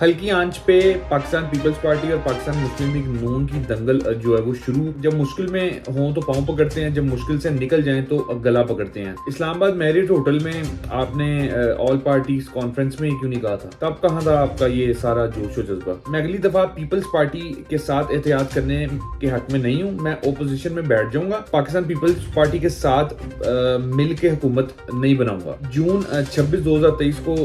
हल्की आंच पे पाकिस्तान पीपल्स पार्टी और पाकिस्तान मुस्लिम लीग नून की दंगल जो है वो शुरू। जब मुश्किल में हों तो पाँव पकड़ते हैं, जब मुश्किल से निकल जाएं तो गला पकड़ते हैं। इस्लामाबाद मैरिट होटल में आपने ऑल पार्टीज कॉन्फ्रेंस में ही क्यों नहीं कहा था? तब कहाँ था आपका ये सारा जोश व जज्बा? मैं अगली दफा पीपल्स पार्टी के साथ एहतियात करने के हक में नहीं हूँ। मैं ओपोजिशन में बैठ जाऊंगा। पाकिस्तान पीपल्स पार्टी के साथ मिल के हुकूमत नहीं बनाऊंगा। जून 26 2023 को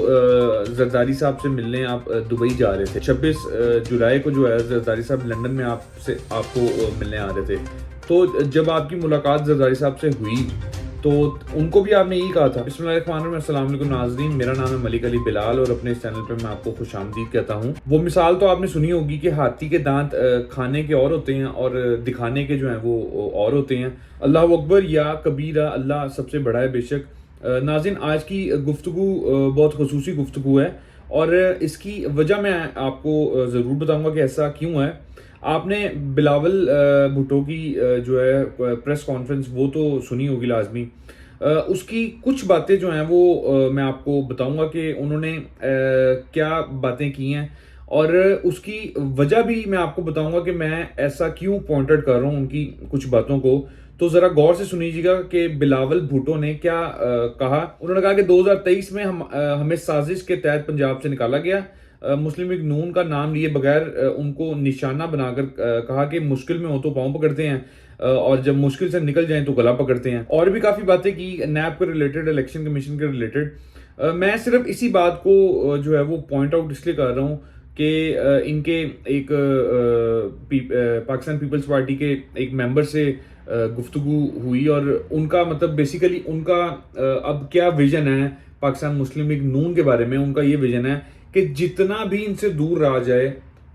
जरदारी साहब से मिलने आप दुबई जा रहे थे। 26 जुलाई को जो है जरदारी साहब लंदन में आपको मिलने आ रहे थे। तो जब आपकी मुलाकात जरदारी साहब से हुई तो उनको भी आपने यही कहा था। बिस्मिल्लाहिर्रहमानिर्रहीम, अस्सलाम वालेकुम नाज़रीन, मेरा नाम है मलिक अली बिलाल और अपने इस चैनल पे मैं आपको खुशामदीद कहता हूँ। वो मिसाल तो आपने सुनी होगी कि हाथी के दांत खाने के और होते हैं और दिखाने के जो हैं वो और होते हैं। अल्लाह अकबर या कबीरा, अल्लाह सबसे बड़ा है बेशक। नाज़रीन, आज की गुफ्तगू बहुत खुसूसी गुफ्तगू है और इसकी वजह मैं आपको ज़रूर बताऊंगा कि ऐसा क्यों है। आपने बिलावल भुट्टो की जो है प्रेस कॉन्फ्रेंस वो तो सुनी होगी लाजमी। उसकी कुछ बातें जो हैं वो मैं आपको बताऊंगा कि उन्होंने क्या बातें की हैं और उसकी वजह भी मैं आपको बताऊंगा कि मैं ऐसा क्यों पॉइंट आउट कर रहा हूँ उनकी कुछ बातों को। तो जरा गौर से सुनिएगा कि बिलावल भुट्टो ने क्या कहा। उन्होंने कहा कि 2023 में हमें साजिश के तहत पंजाब से निकाला गया। मुस्लिम लीग नून का नाम लिए बगैर उनको निशाना बनाकर कहा कि मुश्किल में हो तो पाँव पकड़ते हैं और जब मुश्किल से निकल जाएं तो गला पकड़ते हैं। और भी काफी बातें की नैब के रिलेटेड, इलेक्शन कमीशन के रिलेटेड। मैं सिर्फ इसी बात को जो है वो पॉइंट आउट इसलिए कर रहा हूँ कि इनके एक पाकिस्तान पीपल्स पार्टी के एक मेंबर से गुफ्तगू हुई और उनका मतलब बेसिकली उनका अब क्या विजन है पाकिस्तान मुस्लिम लीग नून के बारे में। उनका ये विजन है कि जितना भी इनसे दूर रहा जाए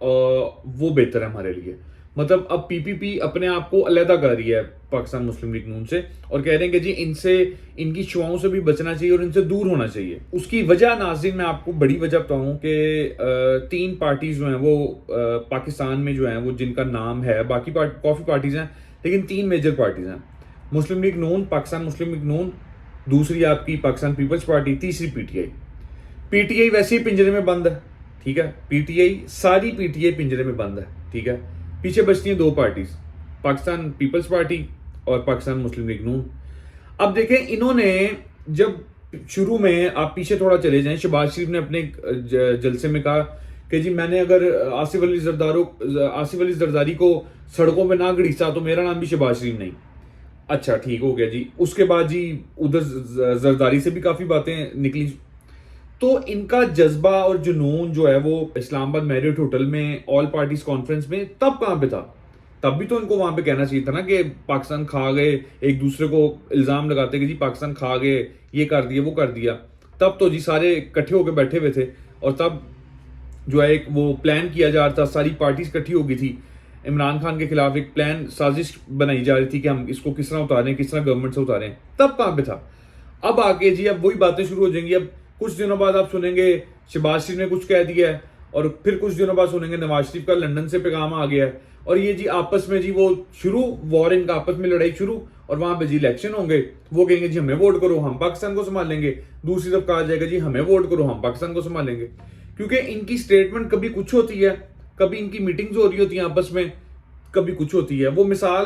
वो बेहतर है हमारे लिए। मतलब अब पीपीपी अपने आप को अलहदा कर रही है पाकिस्तान मुस्लिम लीग नून से और कह रहे हैं कि जी इनसे, इनकी शुआओं से भी बचना चाहिए और इनसे दूर होना चाहिए। उसकी वजह नाज़रीन मैं आपको बड़ी वजह बताऊं कि 3 पार्टीज जो हैं वो पाकिस्तान में जो हैं वो जिनका नाम है, बाकी काफ़ी पार्टीज हैं लेकिन 3 मेजर पार्टीज हैं। मुस्लिम लीग नून, पाकिस्तान मुस्लिम लीग नून, दूसरी आपकी पाकिस्तान पीपल्स पार्टी, तीसरी पीटीआई। पीटीआई वैसे ही पिंजरे में बंद है, ठीक है। पीटीआई, सारी पीटीआई पिंजरे में बंद है, ठीक है। पीछे बचती हैं 2 पार्टीज, पाकिस्तान पीपल्स पार्टी और पाकिस्तान मुस्लिम लीग नून। अब देखें, इन्होंने जब शुरू में, आप पीछे थोड़ा चले जाएं, शहबाज शरीफ ने अपने जलसे में कहा कि जी मैंने अगर आसिफ अली जरदारी को सड़कों पे ना घड़ीसा तो मेरा नाम भी शहबाज शरीफ नहीं। अच्छा ठीक हो गया जी। उसके बाद जी उधर जरदारी से भी काफी बातें निकली। तो इनका जज्बा और जुनून जो है वो इस्लामाबाद मैरिट होटल में ऑल पार्टीज कॉन्फ्रेंस में तब कहां पे था? तब भी तो इनको वहां पे कहना चाहिए था ना कि पाकिस्तान खा गए, एक दूसरे को इल्जाम लगाते कि जी पाकिस्तान खा गए, ये कर दिया वो कर दिया। तब तो जी सारे इकट्ठे होकर बैठे हुए थे और तब जो है एक वो प्लान किया जा रहा था, सारी पार्टीज इकट्ठी हो गई थी। इमरान खान के खिलाफ एक प्लान, साजिश बनाई जा रही थी कि हम इसको किस तरह उतारें, किस तरह गवर्नमेंट से उतारें। तब कहां पे था? अब आके जी अब वही बातें शुरू हो जाएंगी। अब कुछ दिनों बाद आप सुनेंगे शहबाज शरीफ ने कुछ कह दिया है और फिर कुछ दिनों बाद सुनेंगे नवाज शरीफ का लंदन से पैगाम आ गया है और ये जी आपस में जी वो शुरू वॉर, इनका आपस में लड़ाई शुरू और वहां पे जी इलेक्शन होंगे। वो कहेंगे जी हमें वोट करो, हम पाकिस्तान को संभाल लेंगे। दूसरी तरफ कहा जाएगा जी हमें वोट करो, हम पाकिस्तान को संभाल लेंगे। क्योंकि इनकी स्टेटमेंट कभी कुछ होती है, कभी इनकी मीटिंग्स हो रही होती हैं आपस में, कभी कुछ होती है। वो मिसाल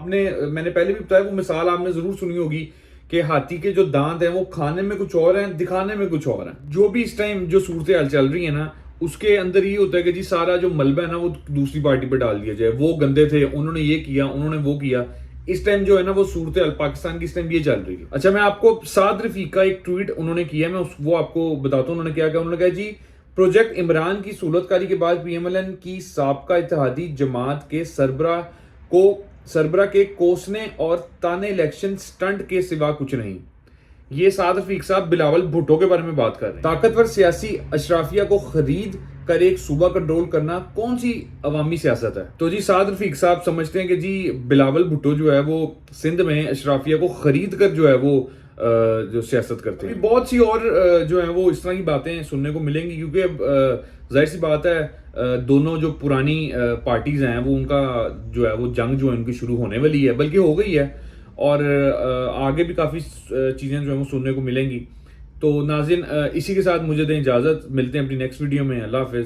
मैंने पहले भी बताया, वो मिसाल आपने जरूर सुनी होगी कि हाथी के जो दांत हैं वो खाने में कुछ और हैं, दिखाने में कुछ और हैं। जो भी इस टाइम जो सूरत हाल चल रही है ना, उसके अंदर ये होता है कि जी सारा जो मलबा है ना वो दूसरी पार्टी पे डाल दिया जाए। वो गंदे थे, उन्होंने ये किया, उन्होंने वो किया। इस टाइम जो है ना वो सूरत हाल पाकिस्तान की इस टाइम ये चल रही है। अच्छा, मैं आपको साद रफीक का एक ट्वीट उन्होंने किया, मैं वो आपको बताता हूँ उन्होंने क्या किया। उन्होंने कहा जी प्रोजेक्ट इमरान की सूरतकारी के बाद पीएमएलएन की साबका इत्तेहादी जमात के सरबरा के कोसने और ताने इलेक्शन स्टंट के सिवा कुछ नहीं। ये साद रफीक साहब बिलावल भुट्टो के बारे में बात कर रहे हैं। ताकतवर सियासी अशराफिया को खरीद कर एक सूबा कंट्रोल करना कौन सी अवामी सियासत है? तो जी साद रफीक साहब समझते हैं कि जी बिलावल भुट्टो जो है वो सिंध में अशराफिया को खरीद कर जो है वो जो सियासत करते हैं। बहुत सी और जो है वो इस तरह की बातें सुनने को मिलेंगी क्योंकि अब जाहिर सी बात है दोनों जो पुरानी पार्टीज हैं वो उनका जो है वो जंग जो है उनकी शुरू होने वाली है, बल्कि हो गई है और आगे भी काफ़ी चीज़ें जो है वो सुनने को मिलेंगी। تو ناظرین اسی کے ساتھ مجھے دیں اجازت، ملتے ہیں اپنی نیکسٹ ویڈیو میں. اللہ حافظ.